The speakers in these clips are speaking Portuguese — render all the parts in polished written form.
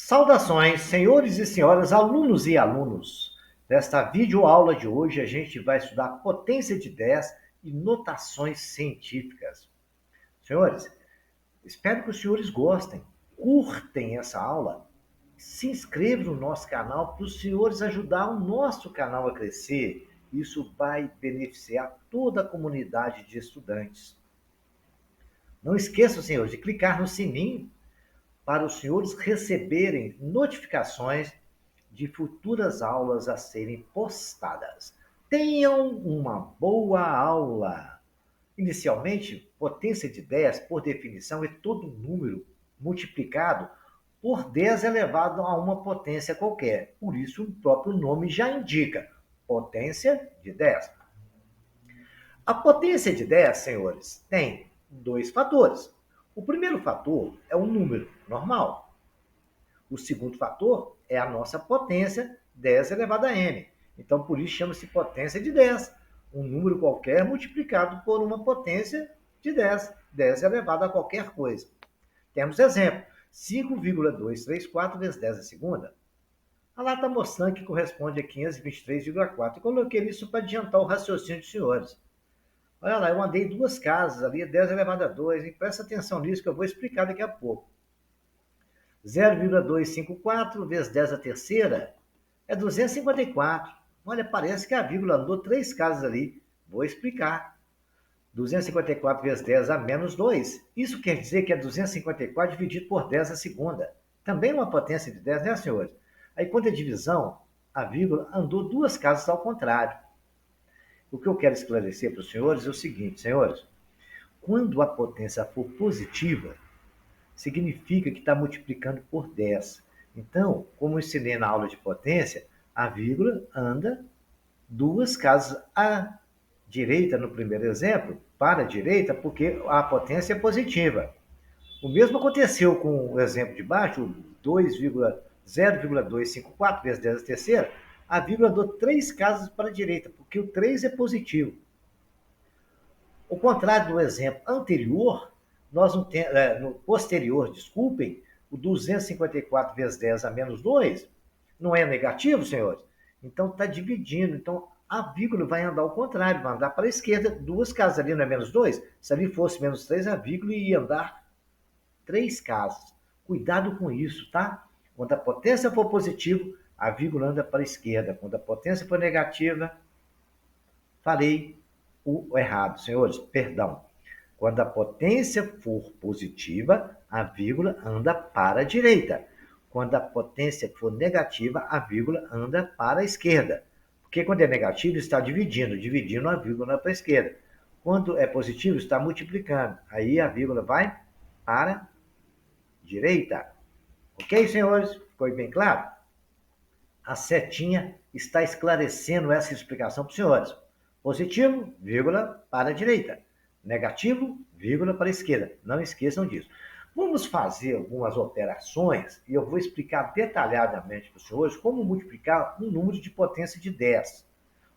Saudações, senhores e senhoras, alunos e alunos. Nesta videoaula de hoje, a gente vai estudar potência de 10 e notações científicas. Senhores, espero que os senhores gostem, curtem essa aula, se inscrevam no nosso canal para os senhores ajudar o nosso canal a crescer. Isso vai beneficiar toda a comunidade de estudantes. Não esqueçam, senhores, de clicar no sininho para os senhores receberem notificações de futuras aulas a serem postadas. Tenham uma boa aula! Inicialmente, potência de 10, por definição, é todo número multiplicado por 10 elevado a uma potência qualquer. Por isso, o próprio nome já indica potência de 10. A potência de 10, senhores, tem dois fatores. O primeiro fator é o número normal. O segundo fator é a nossa potência 10 elevado a n. Então, por isso chama-se potência de 10. Um número qualquer multiplicado por uma potência de 10. 10 elevado a qualquer coisa. Temos exemplo. 5,234 vezes 10 a segunda. A lá está mostrando que corresponde a 523,4. Eu coloquei isso para adiantar o raciocínio dos senhores. Olha lá, eu andei duas casas ali, 10 elevado a 2. E presta atenção nisso que eu vou explicar daqui a pouco. 0,254 vezes 10 a terceira é 254. Olha, parece que a vírgula andou três casas ali. Vou explicar. 254 vezes 10 a menos 2. Isso quer dizer que é 254 dividido por 10 a segunda. Também uma potência de 10, né, senhores? Aí, quando é divisão, a vírgula andou duas casas ao contrário. O que eu quero esclarecer para os senhores é o seguinte, senhores. Quando a potência for positiva, significa que está multiplicando por 10. Então, como eu ensinei na aula de potência, a vírgula anda duas casas à direita no primeiro exemplo, para a direita, porque a potência é positiva. O mesmo aconteceu com o exemplo de baixo, o 0,254 vezes 10 a terceira, a vírgula andou três casas para a direita, porque o 3 é positivo. O contrário do exemplo anterior, nós não tem, no posterior, desculpem, o 254 vezes 10 a menos 2 não é negativo, senhores? Então está dividindo. Então a vírgula vai andar ao contrário, vai andar para a esquerda. Duas casas ali não é menos 2? Se ali fosse menos 3, a vírgula ia andar três casas. Cuidado com isso, tá? Quando a potência for positiva, a vírgula anda para a esquerda. Quando a potência for negativa, falei o errado, senhores, perdão. Quando a potência for positiva, a vírgula anda para a direita. Quando a potência for negativa, a vírgula anda para a esquerda. Porque quando é negativo, está dividindo a vírgula para a esquerda. Quando é positivo, está multiplicando. Aí a vírgula vai para a direita. Ok, senhores? Ficou bem claro? A setinha está esclarecendo essa explicação para os senhores. Positivo, vírgula, para a direita. Negativo, vírgula, para a esquerda. Não esqueçam disso. Vamos fazer algumas operações e eu vou explicar detalhadamente para os senhores como multiplicar um número de potência de 10.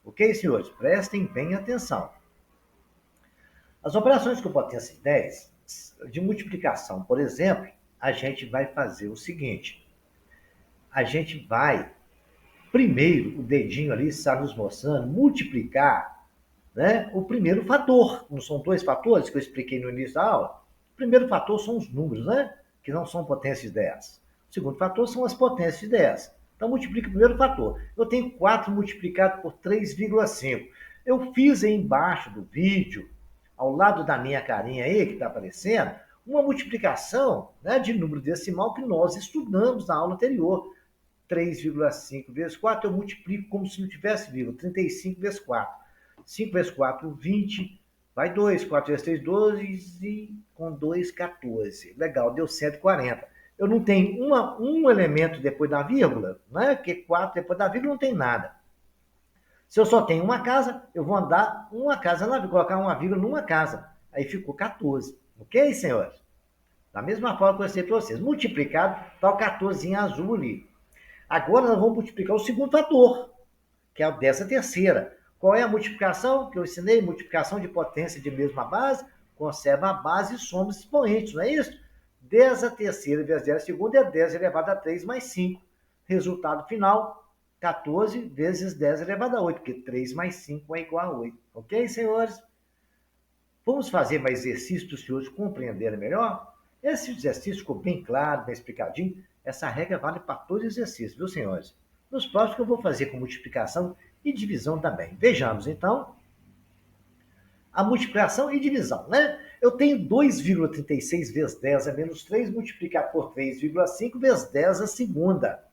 Ok, senhores? Prestem bem atenção. As operações com potência de 10, de multiplicação, por exemplo, a gente vai fazer o seguinte. A gente vai primeiro, o dedinho ali está nos mostrando multiplicar, né, o primeiro fator. Não são dois fatores que eu expliquei no início da aula? O primeiro fator são os números, né, que não são potências de 10. O segundo fator são as potências de 10. Então, multiplica o primeiro fator. Eu tenho 4 multiplicado por 3,5. Eu fiz aí embaixo do vídeo, ao lado da minha carinha aí, que está aparecendo, uma multiplicação, né, de número decimal que nós estudamos na aula anterior. 3,5 vezes 4, eu multiplico como se não tivesse vírgula. 35 vezes 4. 5 vezes 4, 20. Vai 2. 4 vezes 3, 12. Com 2, 14. Legal, deu 140. Eu não tenho um elemento depois da vírgula, né? Porque 4 depois da vírgula não tem nada. Se eu só tenho uma casa, eu vou andar uma casa na vírgula, colocar uma vírgula numa casa. Aí ficou 14. Ok, senhores? Da mesma forma que eu sei para vocês. Multiplicado, está o 14 em azul ali. Agora nós vamos multiplicar o segundo fator, que é o 10 a terceira. Qual é a multiplicação que eu ensinei? Multiplicação de potência de mesma base, conserva a base e soma os expoentes, não é isso? 10 a terceira vezes 10 a segunda é 10 elevado a 3 mais 5. Resultado final, 14 vezes 10 elevado a 8, porque 3 mais 5 é igual a 8. Ok, senhores? Vamos fazer mais exercícios para os senhores compreenderem melhor? Esse exercício ficou bem claro, bem explicadinho. Essa regra vale para todos os exercícios, viu, senhores? Nos próximos eu vou fazer com multiplicação e divisão também. Vejamos, então, a multiplicação e divisão, né? Eu tenho 2,36 vezes 10 a menos 3 multiplicar por 3,5 vezes 10 a segunda.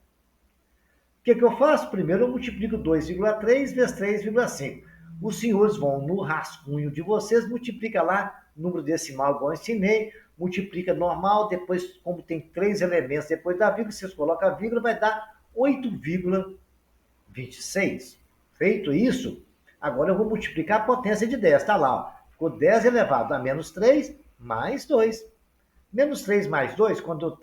O que eu faço? Primeiro eu multiplico 2,3 vezes 3,5. Os senhores vão no rascunho de vocês, multiplica lá, número decimal igual eu ensinei, multiplica normal, depois, como tem 3 elementos depois da vírgula, vocês colocam a vírgula, vai dar 8,26. Feito isso, agora eu vou multiplicar a potência de 10. Está lá, ó. Ficou 10 elevado a menos 3 mais 2. Menos 3 mais 2, quando eu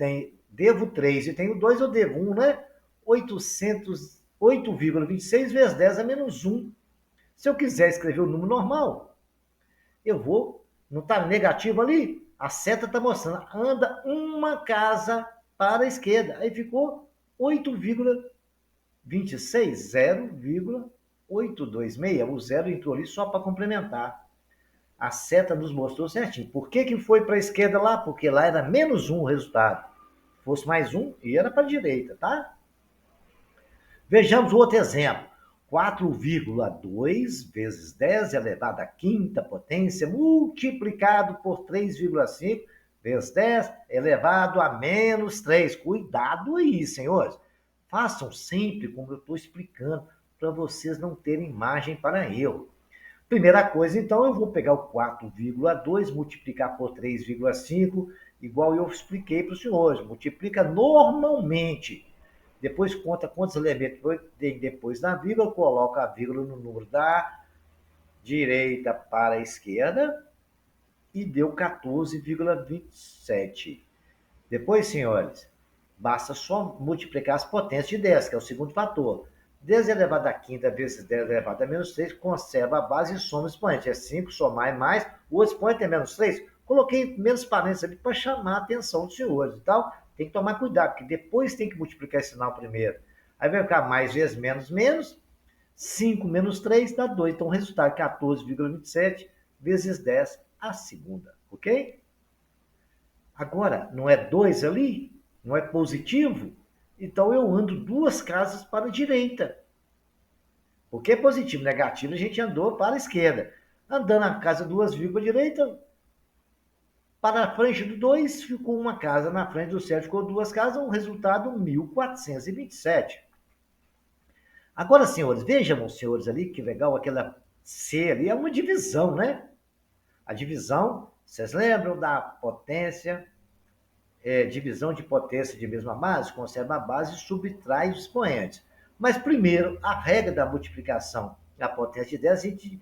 devo 3 e tenho 2, eu devo 1, né? 8,26 vezes 10 a menos 1. Se eu quiser escrever o número normal, eu vou, não está negativo ali? A seta está mostrando, anda uma casa para a esquerda. Aí ficou 8,26, 0,826. O zero entrou ali só para complementar. A seta nos mostrou certinho. Por que foi para a esquerda lá? Porque lá era menos 1 o resultado. Se fosse mais 1, e era para a direita, tá? Vejamos o outro exemplo. 4,2 vezes 10 elevado à quinta potência multiplicado por 3,5 vezes 10 elevado a menos 3. Cuidado aí, senhores. Façam sempre como eu estou explicando, para vocês não terem margem para erro. Primeira coisa, então, eu vou pegar o 4,2, multiplicar por 3,5, igual eu expliquei para os senhores. Multiplica normalmente. Depois conta quantos elementos tem depois da vírgula, coloca a vírgula no número da direita para a esquerda e deu 14,27. Depois, senhores, basta só multiplicar as potências de 10, que é o segundo fator. 10 elevado a quinta vezes 10 elevado a menos 3, conserva a base e soma o expoente. É 5, somar é mais, o outro expoente é menos 3. Coloquei menos parênteses ali para chamar a atenção dos senhores. Então, tem que tomar cuidado, porque depois tem que multiplicar esse sinal primeiro. Aí vai ficar mais vezes menos, menos. 5 menos 3 dá 2. Então, o resultado é 14,27 vezes 10 a segunda. Ok? Agora, não é 2 ali? Não é positivo? Então eu ando 2 casas para a direita. Porque é positivo, negativo, a gente andou para a esquerda. Andando a casa 2 para a direita, para a frente do 2, ficou uma casa, na frente do 7 ficou 2 casas, um resultado 1.427. Agora, senhores, vejam, senhores, ali, que legal, aquela C ali, é uma divisão, né? A divisão, vocês lembram da potência, divisão de potência de mesma base, conserva a base e subtrai os expoentes. Mas primeiro, a regra da multiplicação da potência de 10,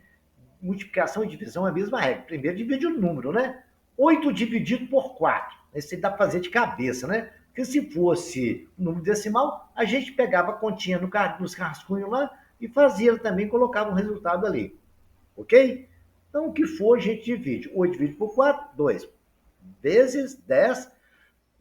multiplicação e divisão é a mesma regra. Primeiro divide o número, né? 8 dividido por 4. Esse dá para fazer de cabeça, né? Porque se fosse número decimal, a gente pegava a continha nos rascunhos lá e fazia também, colocava um resultado ali. Ok? Então, o que for, a gente divide. 8 dividido por 4, 2. Vezes 10.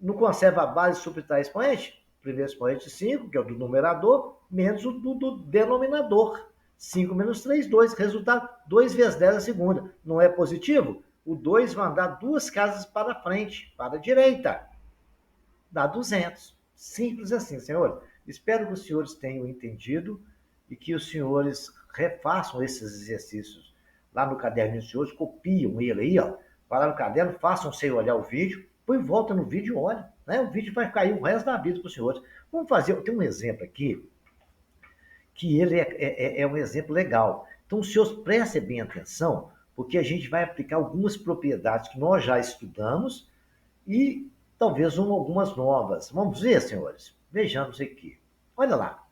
Não conserva a base subtrai expoente? Primeiro expoente 5, que é o do numerador, menos o do denominador. 5 menos 3, 2. Resultado, 2 vezes 10 a segunda. Não é positivo? O 2 vai andar 2 casas para frente, para a direita. Dá 200. Simples assim, senhores. Espero que os senhores tenham entendido e que os senhores refaçam esses exercícios lá no caderno dos senhores, copiam ele aí, ó. Vai lá no caderno, façam sem olhar o vídeo, depois volta no vídeo e olha. Né? O vídeo vai cair o resto da vida para os senhores. Vamos fazer, tem um exemplo aqui, que ele é um exemplo legal. Então, os senhores prestem bem atenção, porque a gente vai aplicar algumas propriedades que nós já estudamos e talvez algumas novas. Vamos ver, senhores? Vejamos aqui. Olha lá.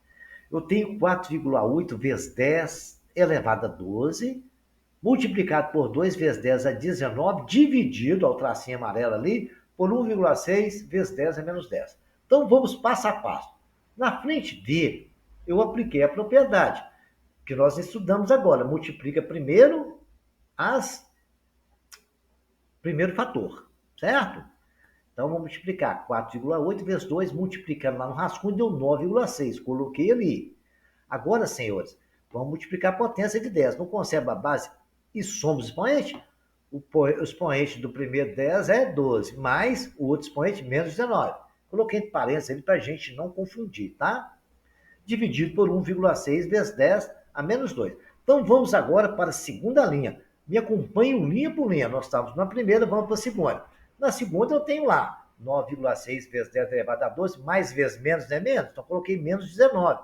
Eu tenho 4,8 vezes 10 elevado a 12, multiplicado por 2 vezes 10 a 19, dividido, ao tracinho amarelo ali, por 1,6 vezes 10 a menos 10. Então, vamos passo a passo. Na frente dele, eu apliquei a propriedade que nós estudamos agora. Multiplica primeiro fator, certo? Então, vamos multiplicar 4,8 vezes 2, multiplicando lá no rascunho, deu 9,6. Coloquei ali. Agora, senhores, vamos multiplicar a potência de 10. Não conserva a base e somos expoente? O expoente do primeiro 10 é 12, mais o outro expoente, menos 19. Coloquei entre parênteses ali para a gente não confundir, tá? Dividido por 1,6 vezes 10 a menos 2. Então, vamos agora para a segunda linha. Me acompanhem linha por linha. Nós estamos na primeira, vamos para a segunda. Na segunda, eu tenho lá 9,6 vezes 10 elevado a 12, mais vezes menos, não é menos? Então, coloquei menos 19.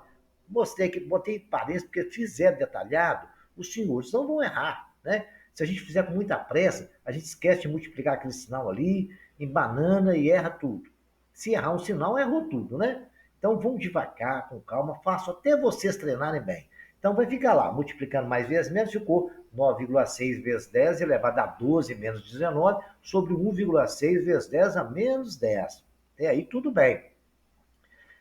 Mostrei que botei parênteses, porque fizer detalhado, os senhores não vão errar, né? Se a gente fizer com muita pressa, a gente esquece de multiplicar aquele sinal ali, embanana e erra tudo. Se errar um sinal, errou tudo, né? Então vamos devagar, com calma, faço até vocês treinarem bem. Então vai ficar lá, multiplicando mais vezes menos, ficou 9,6 vezes 10 elevado a 12 menos 19 sobre 1,6 vezes 10 a menos 10. Até aí tudo bem.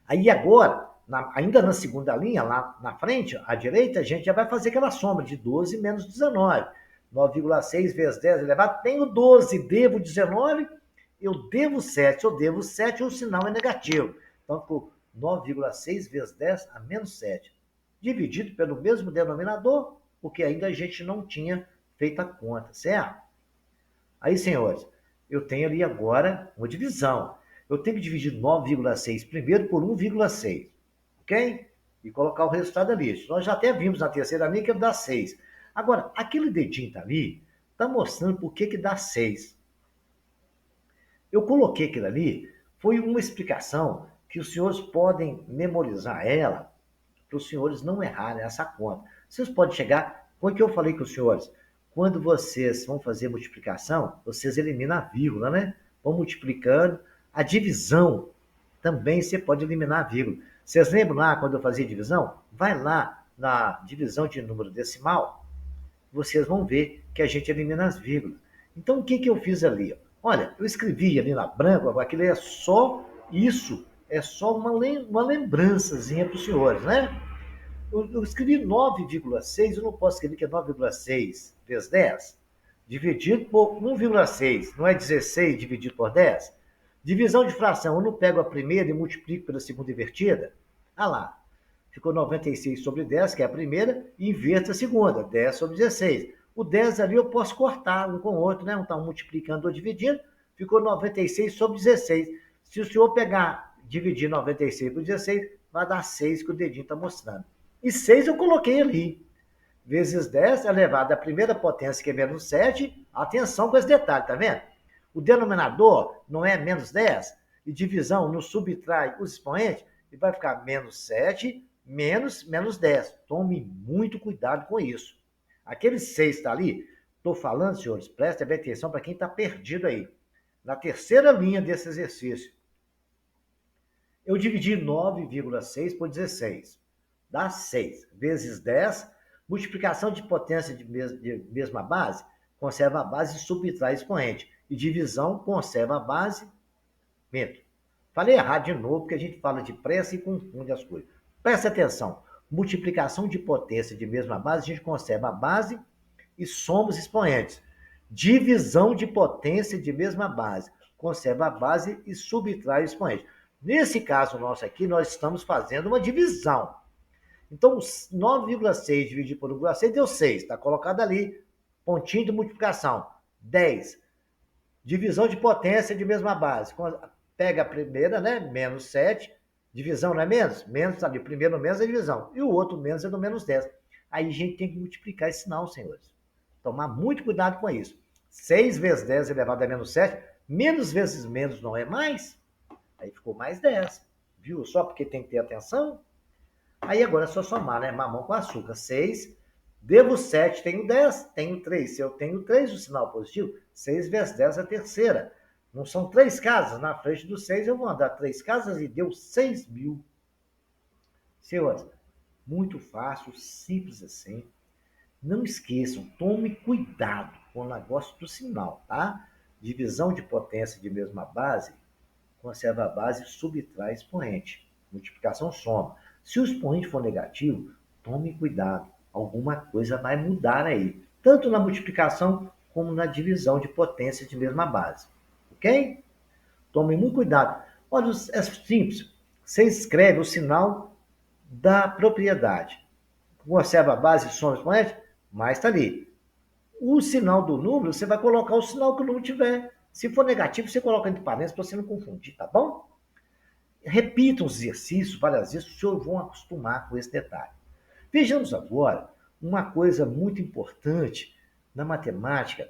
Aí agora, ainda na segunda linha, lá na frente, à direita, a gente já vai fazer aquela soma de 12 menos 19. 9,6 vezes 10 elevado, tenho 12, devo 19, eu devo 7. Se eu devo 7, o sinal é negativo. Então, ficou 9,6 vezes 10 a menos 7. Dividido pelo mesmo denominador, porque ainda a gente não tinha feito a conta, certo? Aí, senhores, eu tenho ali agora uma divisão. Eu tenho que dividir 9,6 primeiro por 1,6, ok? E colocar o resultado ali. Nós já até vimos na terceira linha que dá 6. Agora, aquele dedinho tá ali, tá mostrando por que dá 6. Eu coloquei aquilo ali, foi uma explicação que os senhores podem memorizar ela, para os senhores não errarem essa conta. Vocês podem chegar, foi o que eu falei com os senhores, quando vocês vão fazer multiplicação, vocês eliminam a vírgula, né? Vão multiplicando. A divisão também você pode eliminar a vírgula. Vocês lembram lá quando eu fazia divisão? Vai lá na divisão de número decimal, vocês vão ver que a gente elimina as vírgulas. Então, o que eu fiz ali? Olha, eu escrevi ali na branca, aquilo é só isso, é só uma lembrançazinha para os senhores, né? Eu escrevi 9,6, eu não posso escrever que é 9,6 vezes 10, dividido por 1,6, não é 16 dividido por 10? Divisão de fração, eu não pego a primeira e multiplico pela segunda invertida? Ah lá, ficou 96 sobre 10, que é a primeira, e inverto a segunda, 10 sobre 16. O 10 ali eu posso cortar um com o outro, né? Um está multiplicando ou dividindo, ficou 96 sobre 16. Se o senhor pegar, dividir 96 por 16, vai dar 6 que o dedinho está mostrando. E 6 eu coloquei ali. Vezes 10 elevado à primeira potência, que é menos 7. Atenção com esse detalhe, tá vendo? O denominador não é menos 10, e divisão não subtrai os expoentes, e vai ficar menos 7 menos 10. Tome muito cuidado com isso. Aquele 6 está ali, estou falando, senhores, prestem bem atenção para quem está perdido aí. Na terceira linha desse exercício, eu dividi 9,6 por 16. Dá 6 vezes 10, multiplicação de potência de mesma base, conserva a base e subtrai expoente. E divisão conserva a base, minto. Falei errado de novo, porque a gente fala de pressa e confunde as coisas. Presta atenção. Multiplicação de potência de mesma base, a gente conserva a base e somos expoentes. Divisão de potência de mesma base, conserva a base e subtrai o expoente. Nesse caso nosso aqui, nós estamos fazendo uma divisão. Então, 9,6 dividido por 1,6 deu 6. Está colocado ali, pontinho de multiplicação. 10. Divisão de potência de mesma base. Pega a primeira, né? Menos 7. Divisão não é menos? Menos ali. O primeiro menos é divisão. E o outro menos é do menos 10. Aí a gente tem que multiplicar esse sinal, senhores. Tomar muito cuidado com isso. 6 vezes 10 elevado a menos 7. Menos vezes menos não é mais? Aí ficou mais 10. Viu? Só porque tem que ter atenção. Aí agora é só somar, né? Mamão com açúcar. 6. Devo 7, tenho 10, tenho 3. Se eu tenho 3, o sinal positivo, 6 vezes 10 é a terceira. Não são 3 casas. Na frente do 6 eu vou andar 3 casas e deu 6 mil. Senhores, muito fácil, simples assim. Não esqueçam, tome cuidado com o negócio do sinal, tá? Divisão de potência de mesma base, conserva a base e subtrai expoente. Multiplicação soma. Se o expoente for negativo, tome cuidado. Alguma coisa vai mudar aí. Tanto na multiplicação como na divisão de potência de mesma base. Ok? tomem muito cuidado. Olha, é simples. Você escreve o sinal da propriedade. Conserva a base, soma, expoente, mas está ali. O sinal do número, você vai colocar o sinal que o número tiver. Se for negativo, você coloca entre parênteses para você não confundir, tá bom? Repita os exercícios várias vezes, os senhores vão acostumar com esse detalhe. Vejamos agora uma coisa muito importante na matemática,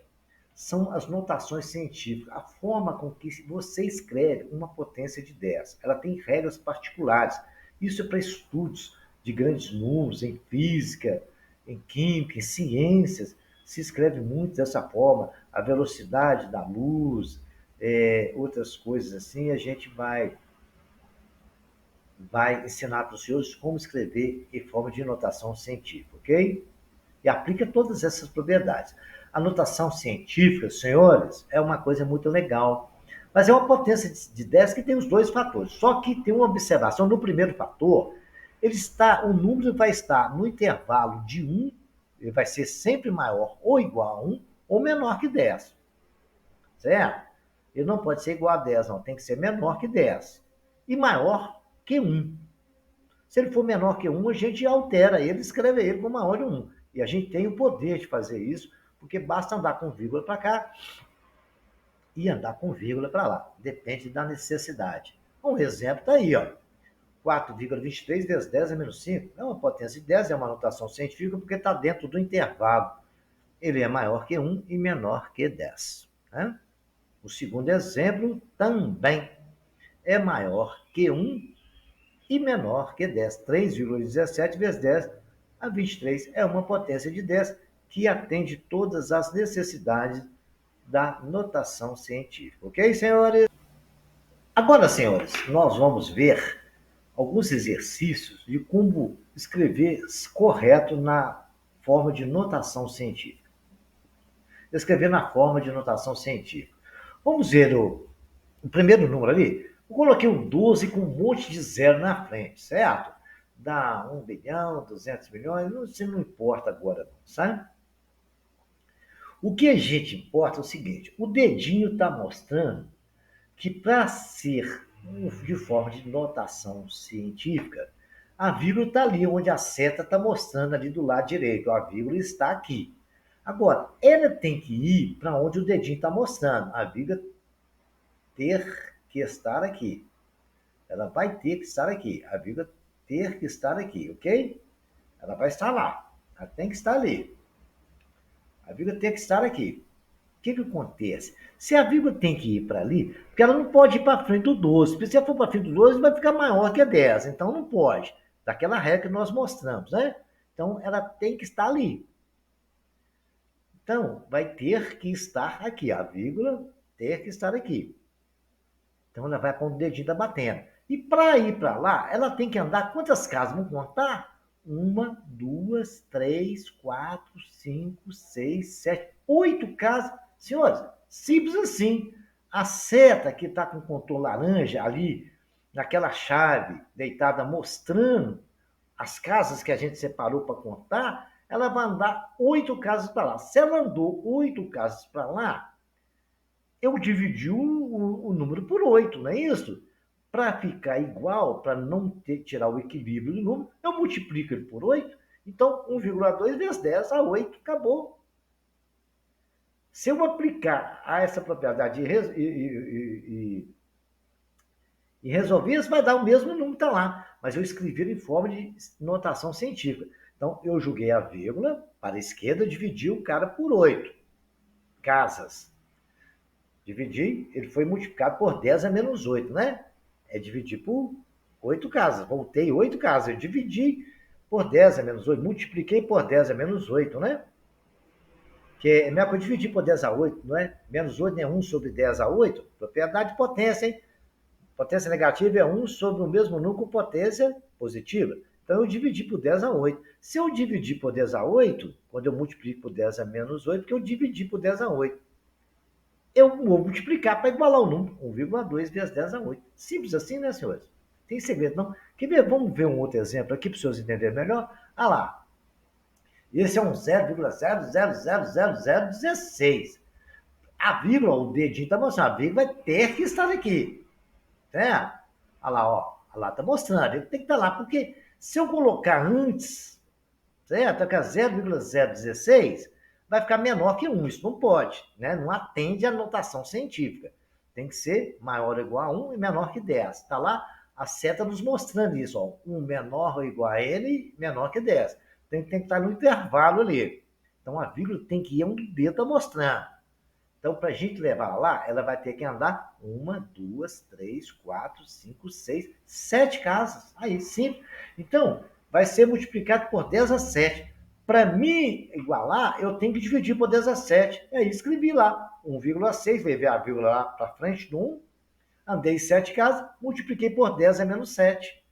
são as notações científicas, a forma com que você escreve uma potência de 10. Ela tem regras particulares. Isso é para estudos de grandes números, em física, em química, em ciências. Se escreve muito dessa forma, a velocidade da luz, outras coisas assim, a gente vai ensinar para os senhores como escrever em forma de notação científica, ok? E aplica todas essas propriedades. A notação científica, senhores, é uma coisa muito legal, mas é uma potência de 10 que tem os dois fatores. Só que tem uma observação no primeiro fator, o número vai estar no intervalo de 1, ele vai ser sempre maior ou igual a 1, ou menor que 10. Certo? Ele não pode ser igual a 10, não. Tem que ser menor que 10. E maior que 1. Se ele for menor que 1, a gente altera ele, escreve ele com maior de 1. E a gente tem o poder de fazer isso, porque basta andar com vírgula para cá e andar com vírgula para lá. Depende da necessidade. Um exemplo está aí, ó. 4,23 vezes 10 é menos 5. É uma potência de 10, é uma notação científica, porque está dentro do intervalo. Ele é maior que 1 e menor que 10. Né? O segundo exemplo também é maior que 1 e menor que 10. 3,17 vezes 10 a 23 é uma potência de 10 que atende todas as necessidades da notação científica. Ok, senhores? Agora, senhores, nós vamos ver alguns exercícios de como escrever correto na forma de notação científica. Escrever na forma de notação científica. Vamos ver o primeiro número ali. Eu coloquei um 12 com um monte de zero na frente, certo? Dá 1 bilhão, 200 milhões, isso não importa agora, não, sabe? O que a gente importa é o seguinte, o dedinho está mostrando que para ser de forma de notação científica, a vírgula está ali, onde a seta está mostrando ali do lado direito, a vírgula está aqui. Agora, ela tem que ir para onde o dedinho está mostrando, a vírgula ter que estar aqui. Ela vai ter que estar aqui. A vírgula ter que estar aqui, ok? Ela vai estar lá. Ela tem que estar ali. A vírgula tem que estar aqui. O que acontece? Se a vírgula tem que ir para ali, porque ela não pode ir para frente do 12. Porque se ela for para frente do 12, vai ficar maior que a 10. Então não pode. Daquela regra que nós mostramos, né? Então ela tem que estar ali. Então vai ter que estar aqui. A vírgula ter que estar aqui. Então ela vai com o dedinho tá batendo. E para ir para lá, ela tem que andar quantas casas? Vamos contar? 1, 2, 3, 4, 5, 6, 7, 8 casas. Senhores, simples assim. A seta que está com o contorno laranja ali, naquela chave deitada, mostrando as casas que a gente separou para contar, ela vai andar 8 casas para lá. Se ela andou 8 casas para lá, eu dividi o número por 8, não é isso? Para ficar igual, para não tirar o equilíbrio do número, eu multiplico ele por 8. Então, 1,2 vezes 10 a 8, acabou. Se eu aplicar a essa propriedade e resolver, isso vai dar o mesmo número que está lá. Mas eu escrevi ele em forma de notação científica. Então, eu joguei a vírgula para a esquerda, dividi o cara por 8 casas. Dividi, ele foi multiplicado por 10 a menos 8, né? É dividir por 8 casas. Voltei 8 casas. Eu dividi por 10 a menos 8. Multipliquei por 10 a menos 8, né? Que é melhor que eu dividir por 10 a 8, não é? Menos 8 é 1 sobre 10 a 8. Propriedade de potência, hein? Potência negativa é 1 sobre o mesmo número com potência positiva. Então, eu dividi por 10 a 8. Se eu dividir por 10 a 8, quando eu multiplico por 10 a menos 8, porque eu dividi por 10 a 8. Eu vou multiplicar para igualar o número, 1,2 vezes 10 a 8. Simples assim, né, senhores? Tem segredo, não? Quer ver? Vamos ver um outro exemplo aqui para os senhores entenderem melhor. Ah lá. Esse é um 0,0000016. A vírgula, o dedinho está mostrando, a vírgula vai ter que estar aqui. Né? Olha lá, ó. Olha lá, está mostrando. Ele tem que estar lá, porque se eu colocar antes, certo? Que é 0,016, vai ficar menor que 1. Isso não pode, né? Não atende à notação científica. Tem que ser maior ou igual a 1 e menor que 10. Está lá a seta nos mostrando isso. Ó. 1 menor ou igual a ele, menor que 10. Tem que estar no intervalo ali. Então, a vírgula tem que ir onde o dedo está mostrando. Então, para a gente levar lá, ela vai ter que andar 1, 2, 3, 4, 5, 6, 7 casas. Aí, simples. Então, vai ser multiplicado por 10 a 7. Para mim igualar, eu tenho que dividir por 10 a 7. Aí, escrevi lá 1,6, levei a vírgula lá para frente do 1, andei 7 casas, multipliquei por 10 é menos 7.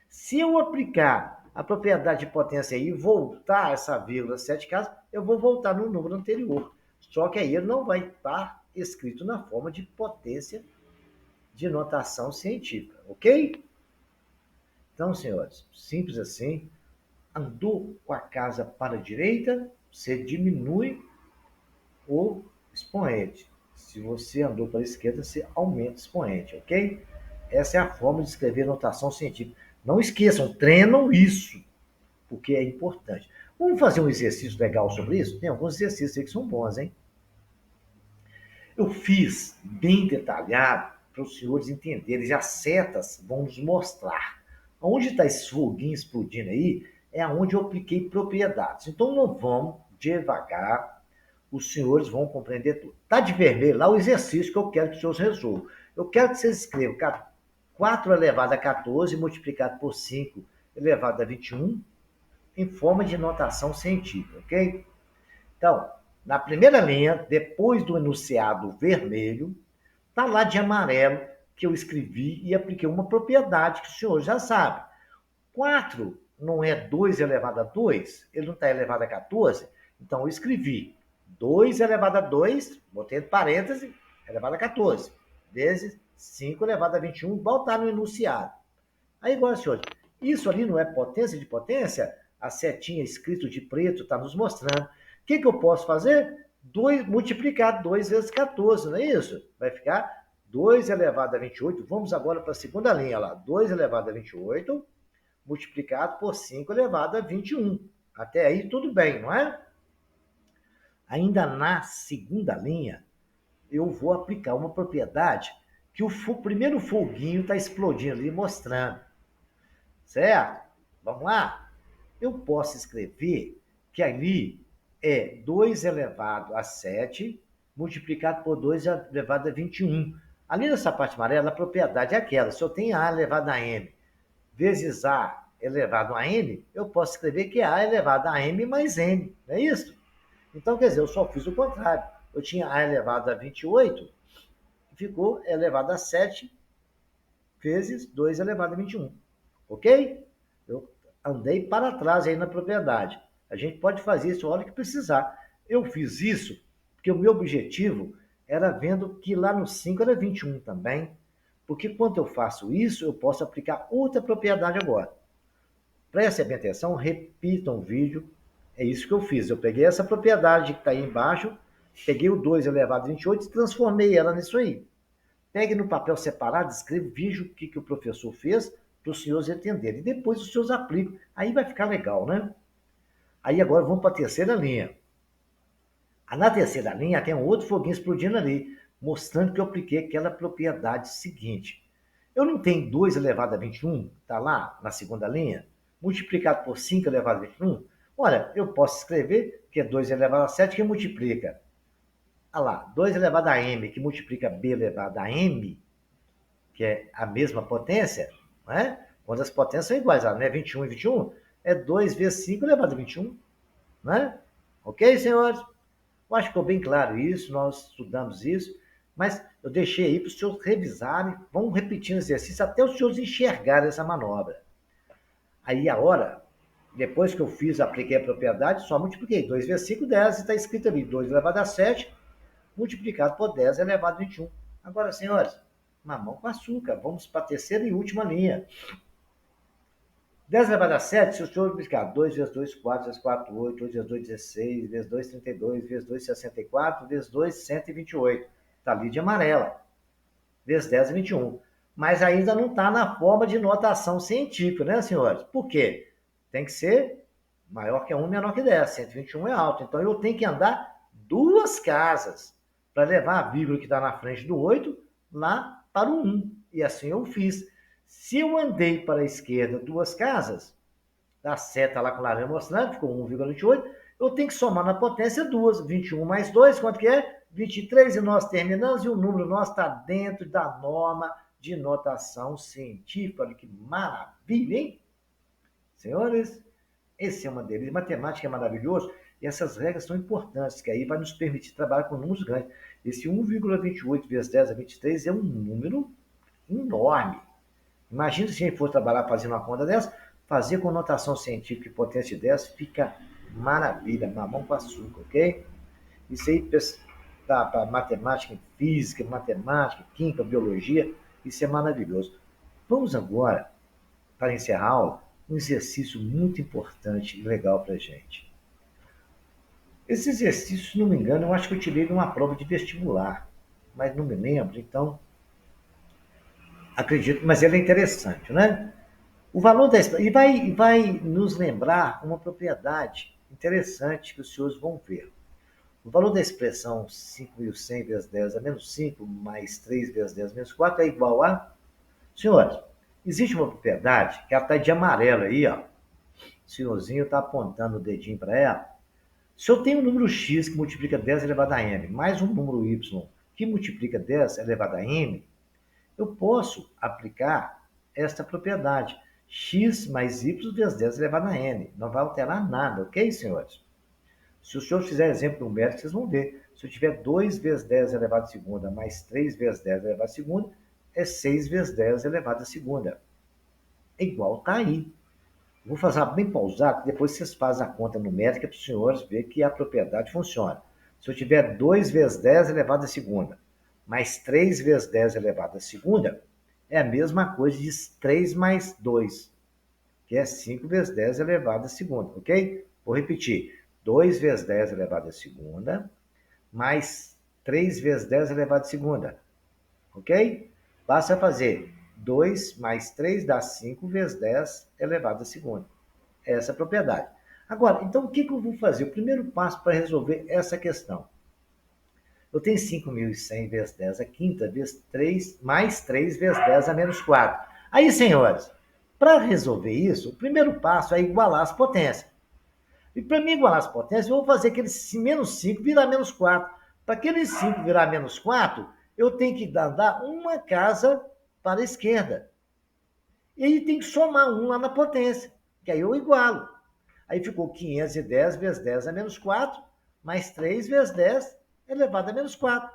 Se eu aplicar a propriedade de potência e voltar essa vírgula 7 casas, eu vou voltar no número anterior. Só que aí ele não vai estar escrito na forma de potência de notação científica, ok? Então, senhores, simples assim. Andou com a casa para a direita, você diminui o expoente. Se você andou para a esquerda, você aumenta o expoente, ok? Essa é a forma de escrever notação científica. Não esqueçam, treinam isso, porque é importante. Vamos fazer um exercício legal sobre isso? Tem alguns exercícios aí que são bons, hein? Eu fiz bem detalhado para os senhores entenderem. E as setas vão nos mostrar. Onde está esse foguinho explodindo aí é onde eu apliquei propriedades. Então, não vamos devagar. Os senhores vão compreender tudo. Está de vermelho lá o exercício que eu quero que os senhores resolvam. Eu quero que vocês escrevam 4 elevado a 14 multiplicado por 5 elevado a 21 em forma de notação científica, ok? Então, na primeira linha, depois do enunciado vermelho, está lá de amarelo que eu escrevi e apliquei uma propriedade que o senhor já sabe. 4 não é 2 elevado a 2? Ele não está elevado a 14? Então, eu escrevi 2 elevado a 2, botei entre parênteses, elevado a 14, vezes 5 elevado a 21, igual está no enunciado. Aí, igual, senhores, isso ali não é potência de potência? A setinha escrito de preto está nos mostrando. O que eu posso fazer? Multiplicar 2 vezes 14, não é isso? Vai ficar 2 elevado a 28. Vamos agora para a segunda linha lá. 2 elevado a 28 multiplicado por 5 elevado a 21. Até aí tudo bem, não é? Ainda na segunda linha, eu vou aplicar uma propriedade que o primeiro foguinho está explodindo ali, mostrando. Certo? Vamos lá? Eu posso escrever que ali é 2 elevado a 7 multiplicado por 2 elevado a 21. Ali nessa parte amarela, a propriedade é aquela. Se eu tenho A elevado a M vezes A elevado a N, eu posso escrever que é A elevado a M mais N. Não é isso? Então, quer dizer, eu só fiz o contrário. Eu tinha A elevado a 28, ficou elevado a 7 vezes 2 elevado a 21. Ok? Eu andei para trás aí na propriedade. A gente pode fazer isso a hora que precisar. Eu fiz isso porque o meu objetivo era vendo que lá no 5 era 21 também. Porque quando eu faço isso, eu posso aplicar outra propriedade agora. Prestem bem atenção, repitam o vídeo. É isso que eu fiz. Eu peguei essa propriedade que está aí embaixo, peguei o 2 elevado a 28 e transformei ela nisso aí. Pegue no papel separado, escreva, veja o que o professor fez para os senhores entenderem. E depois os senhores aplicam. Aí vai ficar legal, né? Aí agora vamos para a terceira linha. Na terceira linha tem um outro foguinho explodindo ali, mostrando que eu apliquei aquela propriedade seguinte. Eu não tenho 2 elevado a 21, está lá na segunda linha, multiplicado por 5 elevado a 21? Olha, eu posso escrever que é 2 elevado a 7 que multiplica. Olha lá, 2 elevado a m que multiplica b elevado a m, que é a mesma potência, não é? Quando as potências são iguais, não é 21 e 21, é 2 vezes 5 elevado a 21, não é? Ok, senhores? Eu acho que ficou bem claro isso, nós estudamos isso, mas eu deixei aí para os senhores revisarem, vão repetindo o exercício até os senhores enxergarem essa manobra. Aí a hora, depois que eu fiz, apliquei a propriedade, só multipliquei. 2 vezes 5, 10, está escrito ali, 2 elevado a 7, multiplicado por 10 elevado a 21. Agora, senhores, mamão com açúcar, vamos para a terceira e última linha. 10 elevado a 7, se o senhor multiplicar 2 vezes 2, 4, vezes 4, 8, 8 vezes 2, 16, vezes 2, 32, vezes 2, 64, vezes 2, 128. Está ali de amarela. Vezes 10 é 21. Mas ainda não está na forma de notação científica, né, senhores? Por quê? Tem que ser maior que 1, menor que 10. 121 é alto. Então eu tenho que andar duas casas para levar a vírgula que está na frente do 8 lá para o 1. E assim eu fiz. Se eu andei para a esquerda duas casas, da seta lá com o laranja mostrando, ficou 1,28, eu tenho que somar na potência 2, 21 mais 2, quanto que é? 23, e nós terminamos, e o número nosso está dentro da norma de notação científica. Olha que maravilha, hein? Senhores, esse é uma delícia. Matemática é maravilhoso, e essas regras são importantes, que aí vai nos permitir trabalhar com números grandes. Esse 1,28 vezes 10 a 23 é um número enorme. Imagina se a gente for trabalhar fazendo uma conta dessa, fazer com notação científica e potência 10 fica maravilha, mamão com açúcar, ok? Isso aí dá para matemática, física, matemática, química, biologia, isso é maravilhoso. Vamos agora, para encerrar a aula, um exercício muito importante e legal para a gente. Esse exercício, se não me engano, eu acho que eu tirei numa prova de vestibular, mas não me lembro, então acredito, mas ele é interessante, né? O valor da e vai nos lembrar uma propriedade interessante que os senhores vão ver. O valor da expressão 5.100 vezes 10 a menos 5 mais 3 vezes 10 menos 4 é igual a... Senhores, existe uma propriedade que ela está de amarelo aí, ó. O senhorzinho está apontando o dedinho para ela. Se eu tenho um número x que multiplica 10 elevado a m, mais um número y que multiplica 10 elevado a m, eu posso aplicar esta propriedade. X mais y vezes 10 elevado a n. Não vai alterar nada, ok, senhores? Se o senhor fizer exemplo numérico, vocês vão ver. Se eu tiver 2 vezes 10 elevado a segunda mais 3 vezes 10 elevado a segunda, é 6 vezes 10 elevado a segunda. É igual, tá aí. Vou fazer bem pausado, depois vocês fazem a conta numérica para os senhores verem que a propriedade funciona. Se eu tiver 2 vezes 10 elevado a segunda, mais 3 vezes 10 elevado a segunda, é a mesma coisa de 3 mais 2, que é 5 vezes 10 elevado a segunda, ok? Vou repetir. 2 vezes 10 elevado a segunda, mais 3 vezes 10 elevado a segunda, ok? Basta fazer 2 mais 3 dá 5 vezes 10 elevado a segunda. Essa é a propriedade. Agora, então o que eu vou fazer? O primeiro passo para resolver essa questão. Eu tenho 5.100 vezes 10 a quinta, vezes 3, mais 3 vezes 10 a menos 4. Aí, senhores, para resolver isso, o primeiro passo é igualar as potências. E para mim igualar as potências, eu vou fazer aquele menos 5 virar menos 4. Para aquele 5 virar menos 4, eu tenho que andar uma casa para a esquerda. E aí tem que somar um lá na potência, que aí eu igualo. Aí ficou 510 vezes 10 a menos 4, mais 3 vezes 10 elevado a menos 4.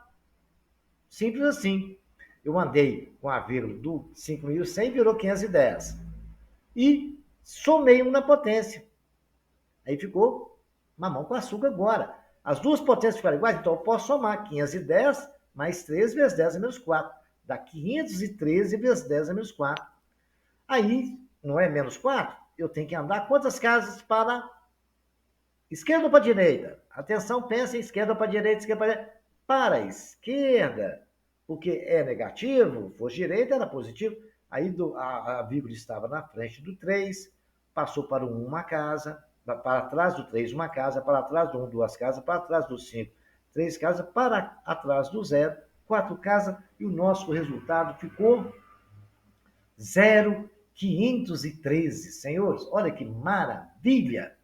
Simples assim. Eu andei com a vírgula do 5.100, virou 510. E somei um na potência. Aí ficou mamão com açúcar agora. As duas potências ficaram iguais, então eu posso somar 510 mais 3 vezes 10 a menos 4. Dá 513 vezes 10 a menos 4. Aí, não é menos 4? Eu tenho que andar quantas casas para esquerda ou para direita? Atenção, pensa em esquerda ou para direita, esquerda para direita. Para a esquerda, porque é negativo, fosse direita era positivo. Aí a vírgula estava na frente do 3, passou para o 1 uma casa, para trás do 3 uma casa, para trás do 1 duas casas, para trás do 5 três casas, para atrás do 0 quatro casas, e o nosso resultado ficou 0,513. Senhores, olha que maravilha!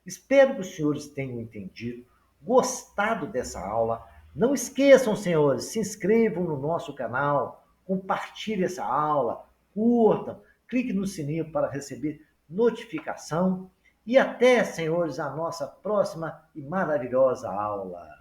Espero que os senhores tenham entendido, gostado dessa aula. Não esqueçam, senhores, se inscrevam no nosso canal, compartilhem essa aula, curtam, clique no sininho para receber notificação. E até, senhores, a nossa próxima e maravilhosa aula.